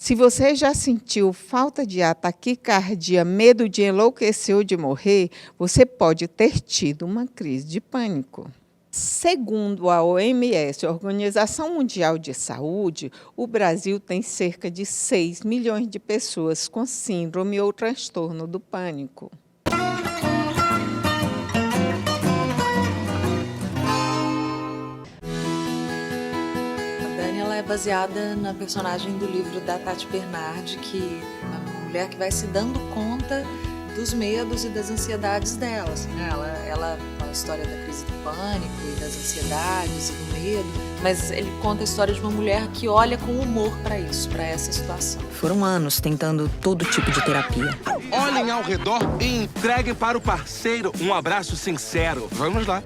Se você já sentiu falta de ar, taquicardia, medo de enlouquecer ou de morrer, você pode ter tido uma crise de pânico. Segundo a OMS, a Organização Mundial de Saúde, o Brasil tem cerca de 6 milhões de pessoas com síndrome ou transtorno do pânico. Ela é baseada na personagem do livro da Tati Bernardi, que é uma mulher que vai se dando conta dos medos e das ansiedades dela. Assim, né? Ela fala a história da crise do pânico e das ansiedades e do medo, mas ele conta a história de uma mulher que olha com humor para isso, para essa situação. Foram anos tentando todo tipo de terapia. Olhem ao redor e entreguem para o parceiro um abraço sincero. Vamos lá.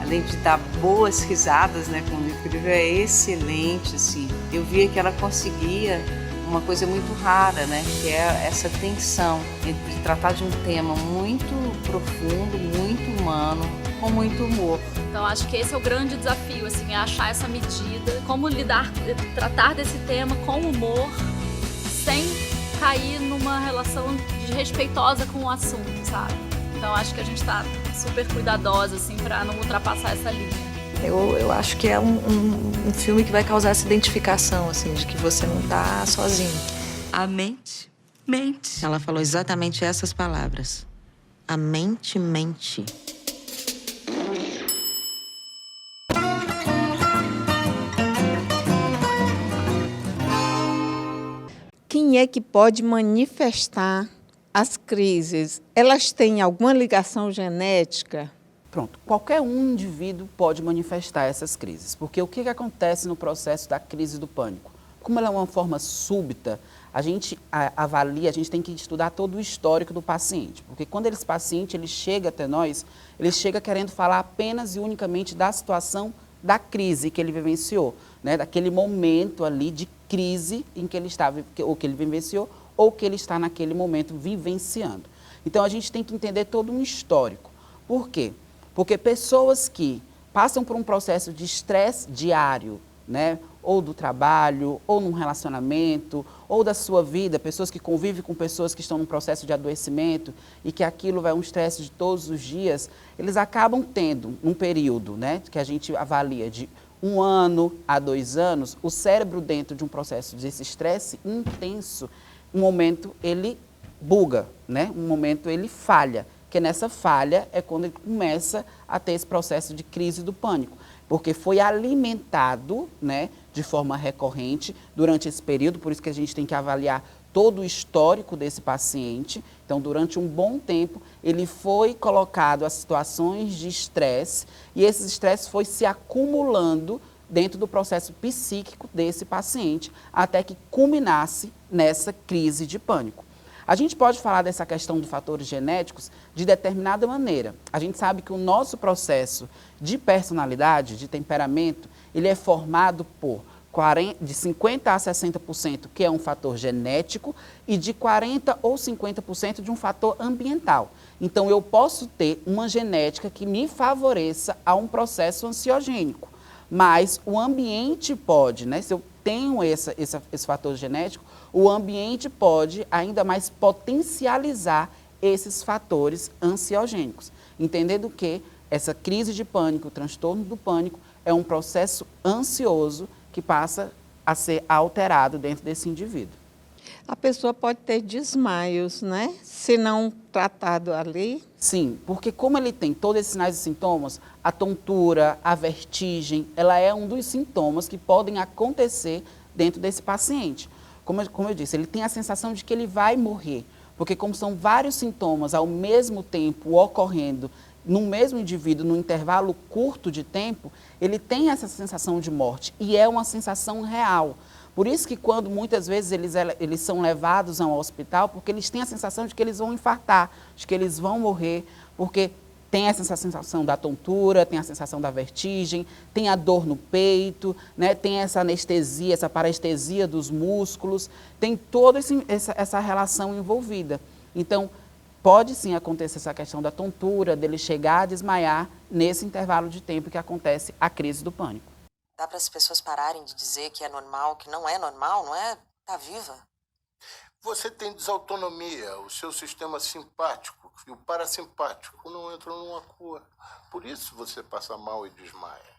Além de dar boas risadas, né, com o livro é excelente, assim. Eu via que ela conseguia uma coisa muito rara, né, que é essa tensão entre tratar de um tema muito profundo, muito humano, com muito humor. Então acho que esse é o grande desafio, assim, é achar essa medida, como tratar desse tema com humor, sem cair numa relação desrespeitosa com o assunto, sabe? Então acho que a gente está super cuidadosa, assim, para não ultrapassar essa linha. Eu acho que é um filme que vai causar essa identificação, assim, de que você não está sozinho. A mente mente. Ela falou exatamente essas palavras. A mente mente. Quem é que pode manifestar as crises? Elas têm alguma ligação genética? Pronto, qualquer um indivíduo pode manifestar essas crises, porque o que acontece no processo da crise do pânico? Como ela é uma forma súbita, a gente avalia, a gente tem que estudar todo o histórico do paciente, porque quando esse paciente ele chega até nós, ele chega querendo falar apenas e unicamente da situação da crise que ele vivenciou, né? Daquele momento ali de crise em que ele estava, ou que ele vivenciou, ou que ele está naquele momento vivenciando. Então a gente tem que entender todo um histórico. Por quê? Porque pessoas que passam por um processo de estresse diário, né, ou do trabalho, ou num relacionamento, ou da sua vida, pessoas que convivem com pessoas que estão num processo de adoecimento e que aquilo vai um estresse de todos os dias, eles acabam tendo um período, né, que a gente avalia de 1 ano a 2 anos, o cérebro dentro de um processo desse estresse intenso, um momento ele buga, né, um momento ele falha. Que nessa falha é quando ele começa a ter esse processo de crise do pânico, porque foi alimentado, né, de forma recorrente durante esse período, por isso que a gente tem que avaliar todo o histórico desse paciente. Então, durante um bom tempo, ele foi colocado a situações de estresse e esse estresse foi se acumulando dentro do processo psíquico desse paciente, até que culminasse nessa crise de pânico. A gente pode falar dessa questão dos fatores genéticos de determinada maneira. A gente sabe que o nosso processo de personalidade, de temperamento, ele é formado por de 50% a 60%, que é um fator genético, e de 40% ou 50% de um fator ambiental. Então, eu posso ter uma genética que me favoreça a um processo ansiogênico, mas o ambiente pode, né? Se eu tenho esse fator genético, o ambiente pode ainda mais potencializar esses fatores ansiogênicos. Entendendo que essa crise de pânico, o transtorno do pânico, é um processo ansioso que passa a ser alterado dentro desse indivíduo. A pessoa pode ter desmaios, né? Se não tratado ali. Sim, porque como ele tem todos esses sinais e sintomas, a tontura, a vertigem, ela é um dos sintomas que podem acontecer dentro desse paciente. Como eu disse, ele tem a sensação de que ele vai morrer, porque como são vários sintomas ao mesmo tempo ocorrendo no mesmo indivíduo, num intervalo curto de tempo, ele tem essa sensação de morte e é uma sensação real. Por isso que quando muitas vezes eles são levados ao hospital, porque eles têm a sensação de que eles vão infartar, de que eles vão morrer, porque tem essa sensação da tontura, tem a sensação da vertigem, tem a dor no peito, né? Tem essa anestesia, essa parestesia dos músculos, tem toda essa relação envolvida. Então, pode sim acontecer essa questão da tontura, dele chegar a desmaiar nesse intervalo de tempo que acontece a crise do pânico. Dá para as pessoas pararem de dizer que é normal, que não é normal, não é? Tá viva. Você tem desautonomia, o seu sistema simpático e o parasimpático não entram numa cor. Por isso você passa mal e desmaia.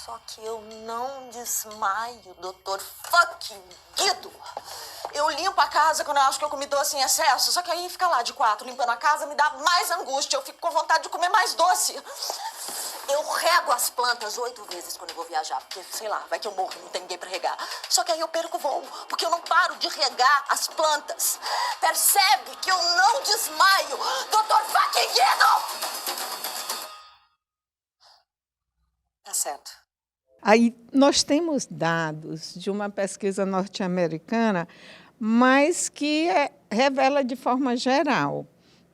Só que eu não desmaio, doutor fucking Guido. Eu limpo a casa quando eu acho que eu comi doce em excesso, só que aí fica lá de 4 limpando a casa me dá mais angústia, eu fico com vontade de comer mais doce. Eu rego as plantas 8 vezes quando eu vou viajar, porque, sei lá, vai que eu morro e não tem ninguém pra regar. Só que aí eu perco o voo, porque eu não paro de regar as plantas. Percebe que eu não desmaio, doutor fucking Guido! Tá certo. Aí nós temos dados de uma pesquisa norte-americana, mas que revela de forma geral.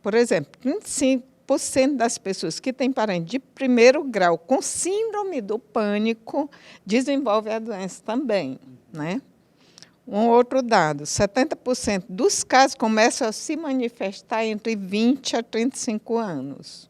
Por exemplo, 25% das pessoas que têm parente de primeiro grau com síndrome do pânico desenvolvem a doença também, né? Um outro dado, 70% dos casos começam a se manifestar entre 20 a 35 anos.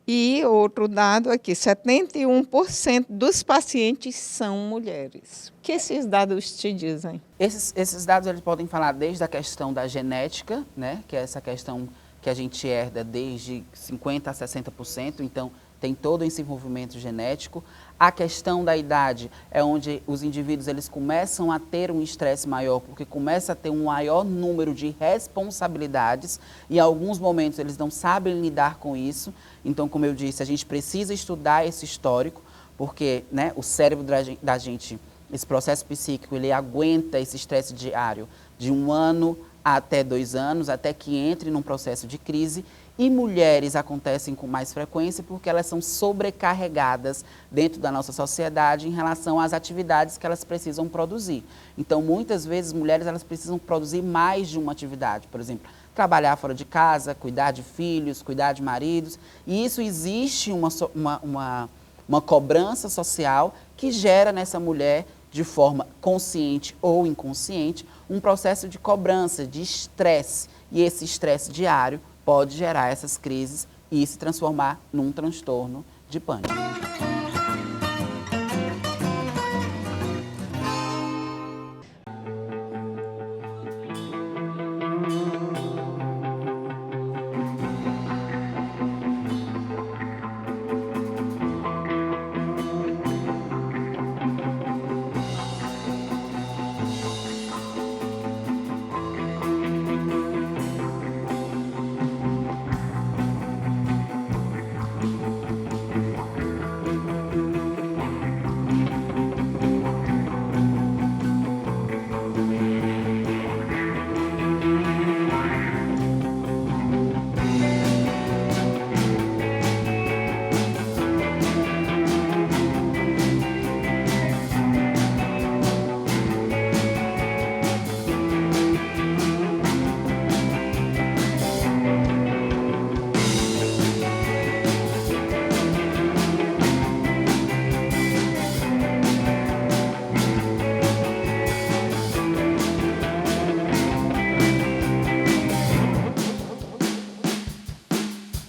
E outro dado aqui, 71% dos pacientes são mulheres. O que esses dados te dizem? Esses dados eles podem falar desde a questão da genética, né, que é essa questão que a gente herda desde 50% a 60%, então tem todo esse envolvimento genético. A questão da idade é onde os indivíduos eles começam a ter um estresse maior, porque começa a ter um maior número de responsabilidades e em alguns momentos eles não sabem lidar com isso. Então, como eu disse, a gente precisa estudar esse histórico, porque, né, o cérebro da gente, esse processo psíquico, ele aguenta esse estresse diário de 1 ano até 2 anos, até que entre num processo de crise. E mulheres acontecem com mais frequência porque elas são sobrecarregadas dentro da nossa sociedade em relação às atividades que elas precisam produzir. Então, muitas vezes, mulheres elas precisam produzir mais de uma atividade. Por exemplo, trabalhar fora de casa, cuidar de filhos, cuidar de maridos. E isso existe uma cobrança social que gera nessa mulher, de forma consciente ou inconsciente, um processo de cobrança, de estresse. E esse estresse diário pode gerar essas crises e se transformar num transtorno de pânico.